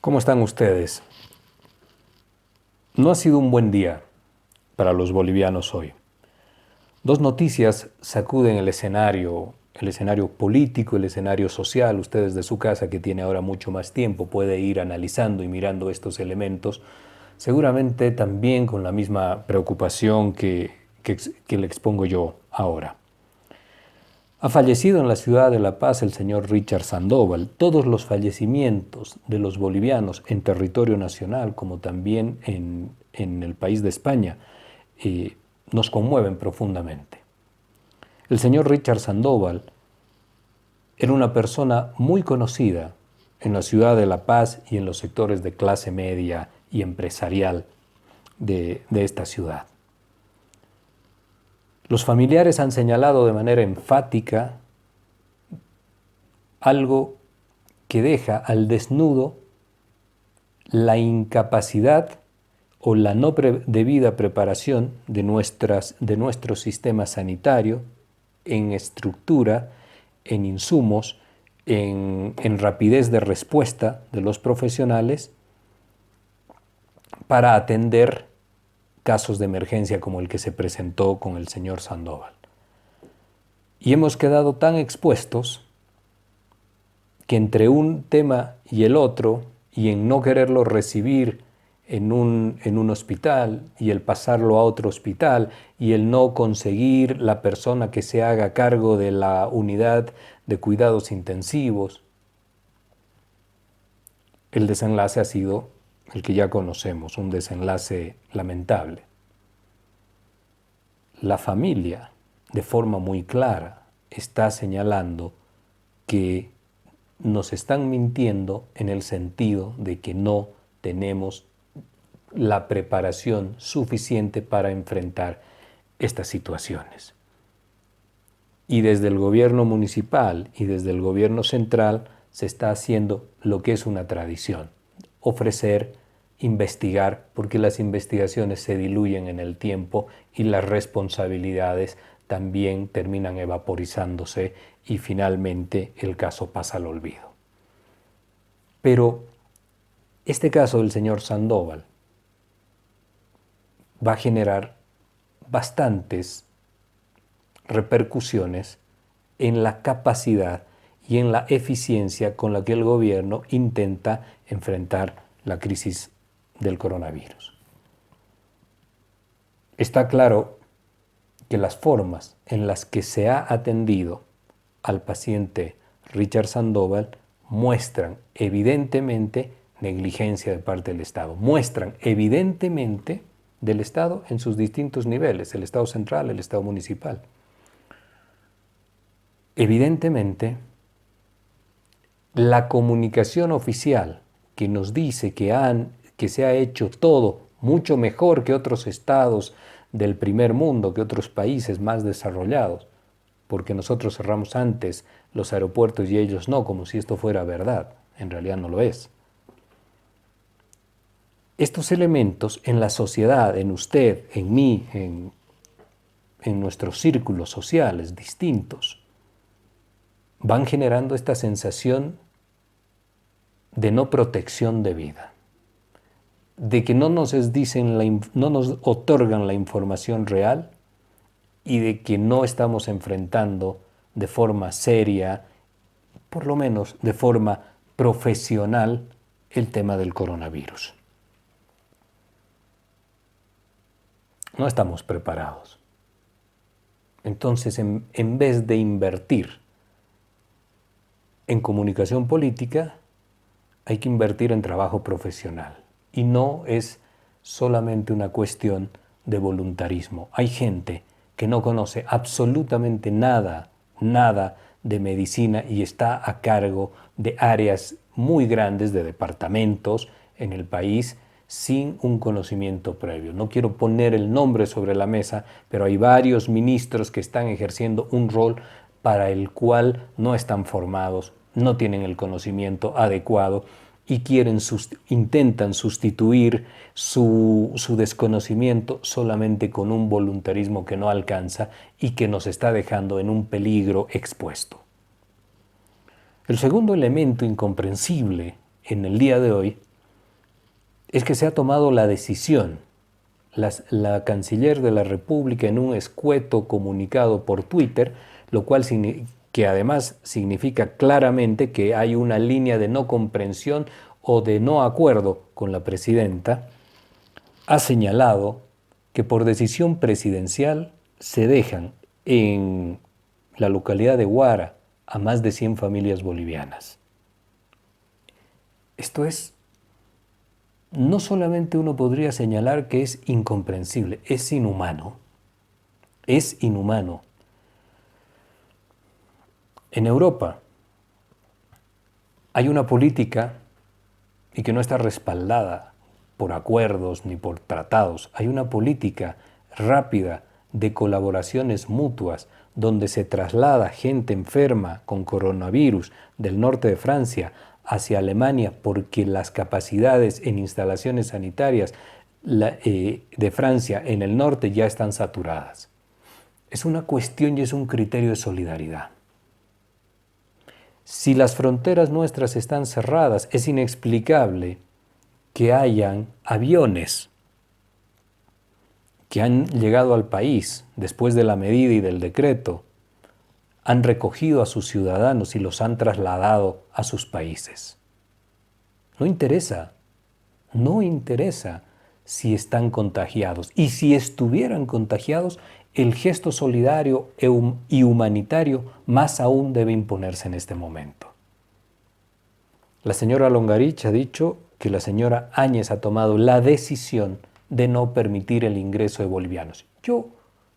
¿Cómo están ustedes? No ha sido un buen día para los bolivianos hoy. Dos noticias sacuden el escenario político, el escenario social. Usted desde su casa, que tiene ahora mucho más tiempo, puede ir analizando y mirando estos elementos, seguramente también con la misma preocupación que le expongo yo ahora. Ha fallecido en la ciudad de La Paz el señor Richard Sandoval. Todos los fallecimientos de los bolivianos en territorio nacional, como también en el país de España, nos conmueven profundamente. El señor Richard Sandoval era una persona muy conocida en la ciudad de La Paz y en los sectores de clase media y empresarial de esta ciudad. Los familiares han señalado de manera enfática algo que deja al desnudo la incapacidad o la no debida preparación de nuestro sistema sanitario en estructura, en insumos, en rapidez de respuesta de los profesionales para atender casos de emergencia como el que se presentó con el señor Sandoval. Y hemos quedado tan expuestos que entre un tema y el otro, y en no quererlo recibir en un hospital, y el pasarlo a otro hospital, y el no conseguir la persona que se haga cargo de la unidad de cuidados intensivos, el desenlace ha sido el que ya conocemos, un desenlace lamentable. La familia, de forma muy clara, está señalando que nos están mintiendo en el sentido de que no tenemos la preparación suficiente para enfrentar estas situaciones. Y desde el gobierno municipal y desde el gobierno central se está haciendo lo que es una tradición: ofrecer, investigar, porque las investigaciones se diluyen en el tiempo y las responsabilidades también terminan evaporizándose y finalmente el caso pasa al olvido. Pero este caso del señor Sandoval va a generar bastantes repercusiones en la capacidad y en la eficiencia con la que el gobierno intenta enfrentar la crisis del coronavirus. Está claro que las formas en las que se ha atendido al paciente Richard Sandoval muestran evidentemente negligencia de parte del Estado, muestran evidentemente del Estado en sus distintos niveles, el Estado central, el Estado municipal. Evidentemente, la comunicación oficial que nos dice que se ha hecho todo mucho mejor que otros estados del primer mundo, que otros países más desarrollados, porque nosotros cerramos antes los aeropuertos y ellos no, como si esto fuera verdad. En realidad no lo es. Estos elementos en la sociedad, en usted, en mí, en nuestros círculos sociales distintos, van generando esta sensación de no protección de vida, de que no nos otorgan la información real y de que no estamos enfrentando de forma seria, por lo menos de forma profesional, el tema del coronavirus. No estamos preparados. Entonces, en vez de invertir en comunicación política, hay que invertir en trabajo profesional. Y no es solamente una cuestión de voluntarismo. Hay gente que no conoce absolutamente nada de medicina y está a cargo de áreas muy grandes, de departamentos en el país, sin un conocimiento previo. No quiero poner el nombre sobre la mesa, pero hay varios ministros que están ejerciendo un rol para el cual no están formados, no tienen el conocimiento adecuado y intentan sustituir su desconocimiento solamente con un voluntarismo que no alcanza y que nos está dejando en un peligro expuesto. El segundo elemento incomprensible en el día de hoy es que se ha tomado la decisión, la canciller de la República en un escueto comunicado por Twitter, lo cual que además significa claramente que hay una línea de no comprensión o de no acuerdo con la presidenta, ha señalado que por decisión presidencial se dejan en la localidad de Huara a más de 100 familias bolivianas. Esto es, no solamente uno podría señalar que es incomprensible, es inhumano. Es inhumano. En Europa hay una política y que no está respaldada por acuerdos ni por tratados. Hay una política rápida de colaboraciones mutuas donde se traslada gente enferma con coronavirus del norte de Francia hacia Alemania porque las capacidades en instalaciones sanitarias de Francia en el norte ya están saturadas. Es una cuestión y es un criterio de solidaridad. Si las fronteras nuestras están cerradas, es inexplicable que hayan aviones que han llegado al país después de la medida y del decreto, han recogido a sus ciudadanos y los han trasladado a sus países. No interesa si están contagiados. Y si estuvieran contagiados, el gesto solidario y humanitario más aún debe imponerse en este momento. La señora Longarich ha dicho que la señora Áñez ha tomado la decisión de no permitir el ingreso de bolivianos. Yo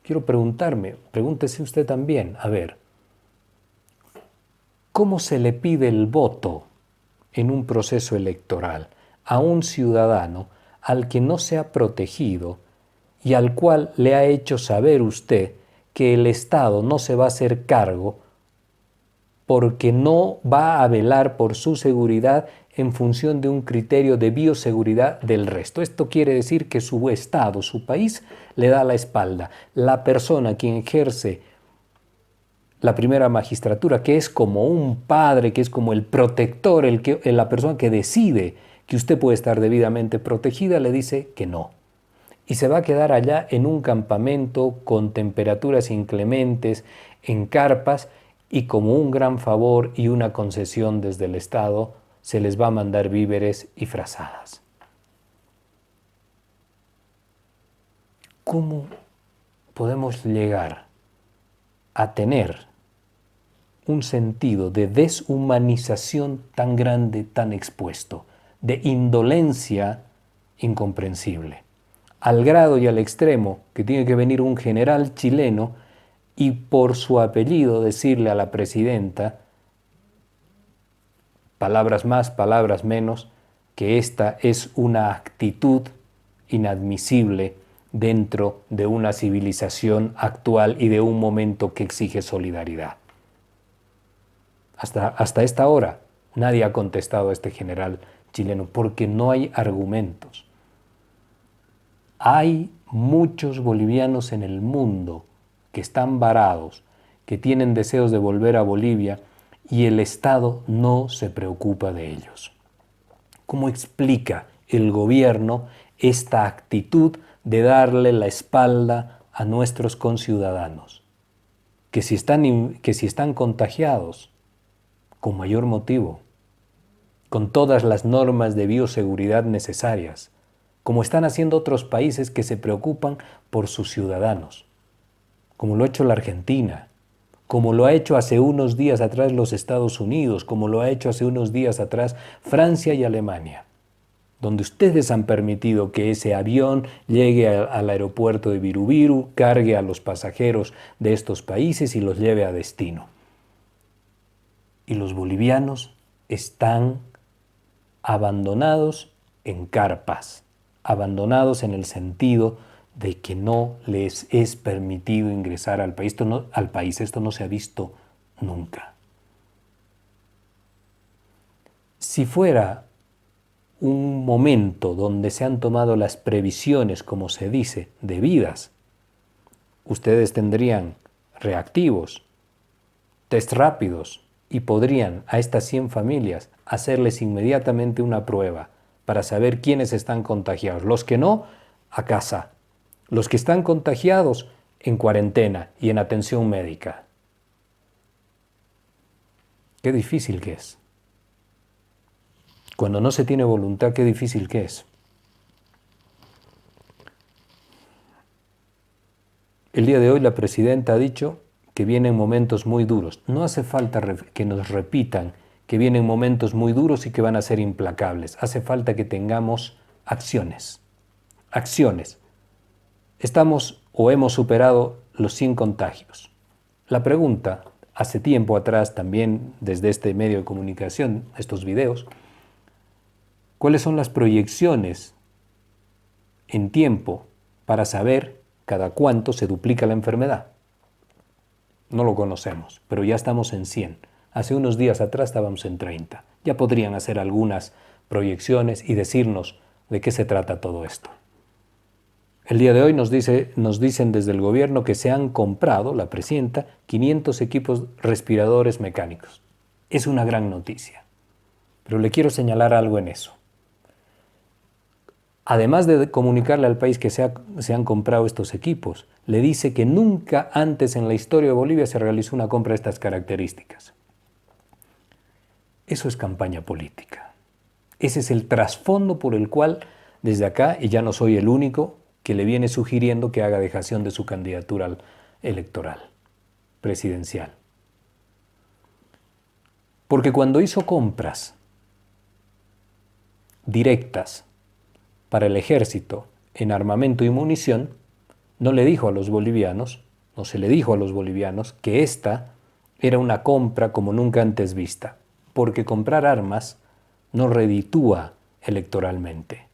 quiero pregúntese usted también, a ver, ¿cómo se le pide el voto en un proceso electoral a un ciudadano al que no se ha protegido y al cual le ha hecho saber usted que el Estado no se va a hacer cargo porque no va a velar por su seguridad en función de un criterio de bioseguridad del resto? Esto quiere decir que su Estado, su país, le da la espalda. La persona quien ejerce la primera magistratura, que es como un padre, que es como el protector, la persona que decide que usted puede estar debidamente protegida, le dice que no. Y se va a quedar allá en un campamento con temperaturas inclementes, en carpas, y como un gran favor y una concesión desde el Estado, se les va a mandar víveres y frazadas. ¿Cómo podemos llegar a tener un sentido de deshumanización tan grande, tan expuesto, de indolencia incomprensible, al grado y al extremo que tiene que venir un general chileno y por su apellido decirle a la presidenta, palabras más, palabras menos, que esta es una actitud inadmisible dentro de una civilización actual y de un momento que exige solidaridad? Hasta esta hora nadie ha contestado a este general chileno porque no hay argumentos. Hay muchos bolivianos en el mundo que están varados, que tienen deseos de volver a Bolivia y el Estado no se preocupa de ellos. ¿Cómo explica el gobierno esta actitud de darle la espalda a nuestros conciudadanos? Que si están contagiados, con mayor motivo, con todas las normas de bioseguridad necesarias, como están haciendo otros países que se preocupan por sus ciudadanos, como lo ha hecho la Argentina, como lo ha hecho hace unos días atrás los Estados Unidos, como lo ha hecho hace unos días atrás Francia y Alemania, donde ustedes han permitido que ese avión llegue al aeropuerto de Viru, cargue a los pasajeros de estos países y los lleve a destino. Y los bolivianos están abandonados en carpas, abandonados en el sentido de que no les es permitido ingresar al país. Esto no se ha visto nunca. Si fuera un momento donde se han tomado las previsiones, como se dice, debidas, ustedes tendrían reactivos, test rápidos, y podrían a estas 100 familias hacerles inmediatamente una prueba para saber quiénes están contagiados. Los que no, a casa. Los que están contagiados, en cuarentena y en atención médica. Qué difícil que es. Cuando no se tiene voluntad, qué difícil que es. El día de hoy la presidenta ha dicho que vienen momentos muy duros. No hace falta que nos repitan que vienen momentos muy duros y que van a ser implacables. Hace falta que tengamos acciones. Acciones. Estamos o hemos superado los 100 contagios. La pregunta, hace tiempo atrás también desde este medio de comunicación, estos videos, ¿cuáles son las proyecciones en tiempo para saber cada cuánto se duplica la enfermedad? No lo conocemos, pero ya estamos en 100. Hace unos días atrás estábamos en 30. Ya podrían hacer algunas proyecciones y decirnos de qué se trata todo esto. El día de hoy nos dicen desde el gobierno que se han comprado, la presidenta, 500 equipos respiradores mecánicos. Es una gran noticia. Pero le quiero señalar algo en eso. Además de comunicarle al país que se han comprado estos equipos, le dice que nunca antes en la historia de Bolivia se realizó una compra de estas características. Eso es campaña política. Ese es el trasfondo por el cual desde acá, y ya no soy el único, que le viene sugiriendo que haga dejación de su candidatura electoral, presidencial. Porque cuando hizo compras directas para el ejército en armamento y munición, no le dijo a los bolivianos, no se le dijo a los bolivianos que esta era una compra como nunca antes vista, porque comprar armas no reditúa electoralmente.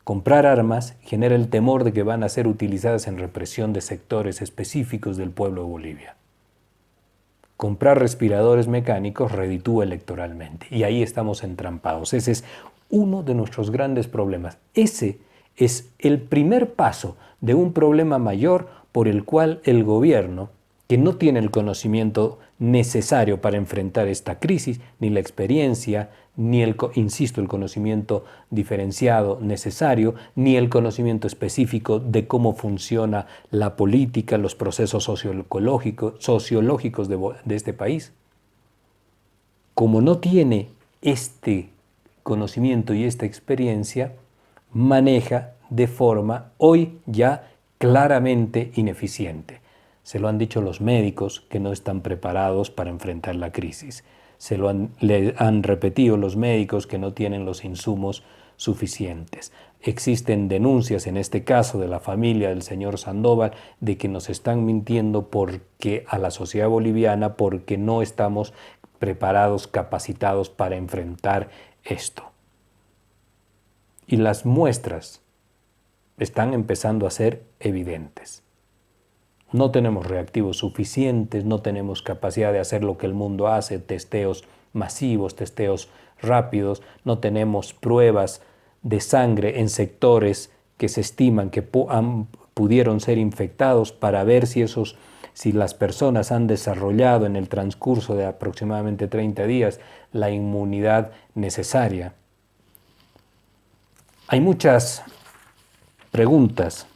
Comprar armas genera el temor de que van a ser utilizadas en represión de sectores específicos del pueblo de Bolivia. Comprar respiradores mecánicos reditúa electoralmente y ahí estamos entrampados. Ese es uno de nuestros grandes problemas. Ese es el primer paso de un problema mayor por el cual el gobierno, que no tiene el conocimiento necesario para enfrentar esta crisis, ni la experiencia, ni el conocimiento diferenciado necesario, ni el conocimiento específico de cómo funciona la política, los procesos sociológicos de este país. Como no tiene este conocimiento y esta experiencia, maneja de forma hoy ya claramente ineficiente. Se lo han dicho los médicos que no están preparados para enfrentar la crisis. Le han repetido los médicos que no tienen los insumos suficientes. Existen denuncias, en este caso de la familia del señor Sandoval, de que nos están mintiendo a la sociedad boliviana porque no estamos preparados, capacitados para enfrentar esto. Y las muestras están empezando a ser evidentes. No tenemos reactivos suficientes, no tenemos capacidad de hacer lo que el mundo hace, testeos masivos, testeos rápidos, no tenemos pruebas de sangre en sectores que se estiman que pudieron ser infectados para ver si las personas han desarrollado en el transcurso de aproximadamente 30 días la inmunidad necesaria. Hay muchas preguntas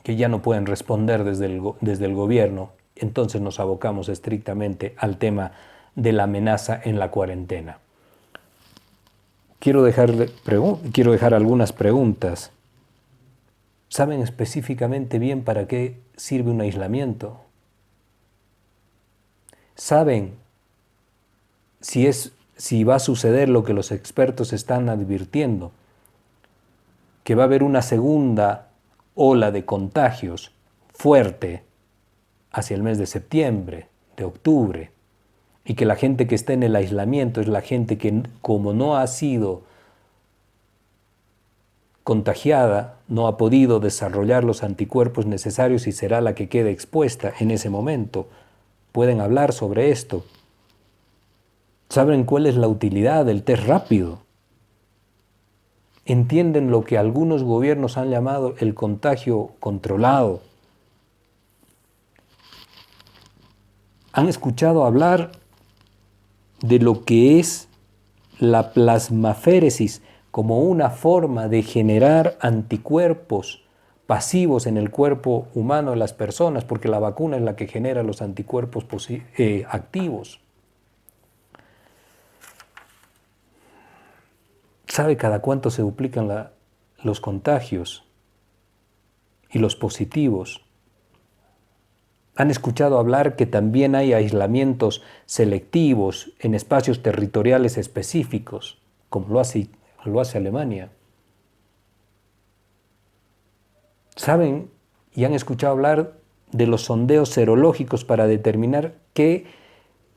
que ya no pueden responder desde el gobierno, entonces nos abocamos estrictamente al tema de la amenaza en la cuarentena. Quiero dejar algunas preguntas. ¿Saben específicamente bien para qué sirve un aislamiento? ¿Saben si va a suceder lo que los expertos están advirtiendo? Que va a haber una segunda ola de contagios fuerte hacia el mes de septiembre, de octubre, y que la gente que está en el aislamiento es la gente que, como no ha sido contagiada, no ha podido desarrollar los anticuerpos necesarios y será la que quede expuesta en ese momento. Pueden hablar sobre esto. ¿Saben cuál es la utilidad del test rápido? Entienden lo que algunos gobiernos han llamado el contagio controlado. Han escuchado hablar de lo que es la plasmaféresis como una forma de generar anticuerpos pasivos en el cuerpo humano de las personas, porque la vacuna es la que genera los anticuerpos activos. ¿Sabe cada cuánto se duplican los contagios y los positivos? ¿Han escuchado hablar que también hay aislamientos selectivos en espacios territoriales específicos, como lo hace Alemania? ¿Saben y han escuchado hablar de los sondeos serológicos para determinar qué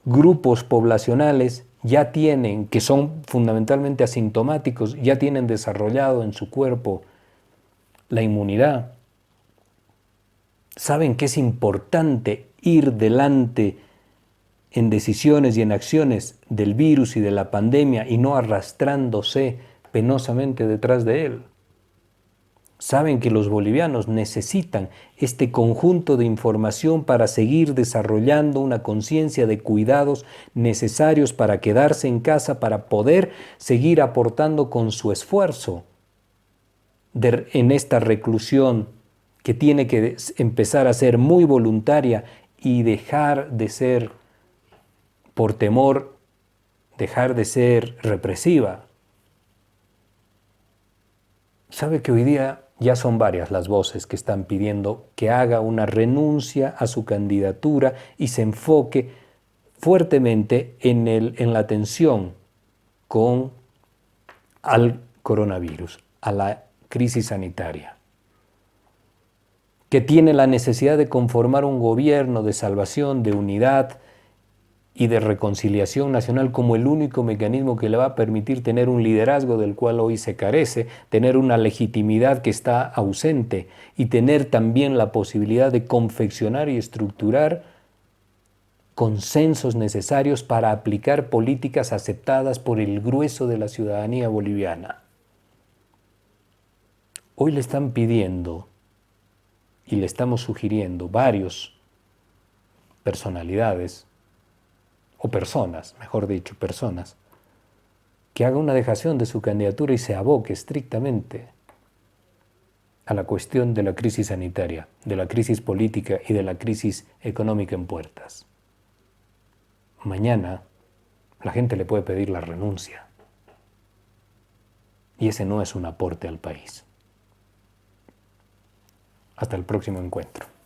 grupos poblacionales ya tienen, que son fundamentalmente asintomáticos, ya tienen desarrollado en su cuerpo la inmunidad? ¿Saben que es importante ir delante en decisiones y en acciones del virus y de la pandemia y no arrastrándose penosamente detrás de él? Saben que los bolivianos necesitan este conjunto de información para seguir desarrollando una conciencia de cuidados necesarios para quedarse en casa, para poder seguir aportando con su esfuerzo en esta reclusión que tiene que empezar a ser muy voluntaria y dejar de ser, por temor, dejar de ser represiva. ¿Sabe que hoy día ya son varias las voces que están pidiendo que haga una renuncia a su candidatura y se enfoque fuertemente en la atención al coronavirus, a la crisis sanitaria? Que tiene la necesidad de conformar un gobierno de salvación, de unidad y de reconciliación nacional como el único mecanismo que le va a permitir tener un liderazgo del cual hoy se carece, tener una legitimidad que está ausente y tener también la posibilidad de confeccionar y estructurar consensos necesarios para aplicar políticas aceptadas por el grueso de la ciudadanía boliviana. Hoy le están pidiendo y le estamos sugiriendo varios personalidades, o personas, mejor dicho, personas, que haga una dejación de su candidatura y se aboque estrictamente a la cuestión de la crisis sanitaria, de la crisis política y de la crisis económica en puertas. Mañana la gente le puede pedir la renuncia y ese no es un aporte al país. Hasta el próximo encuentro.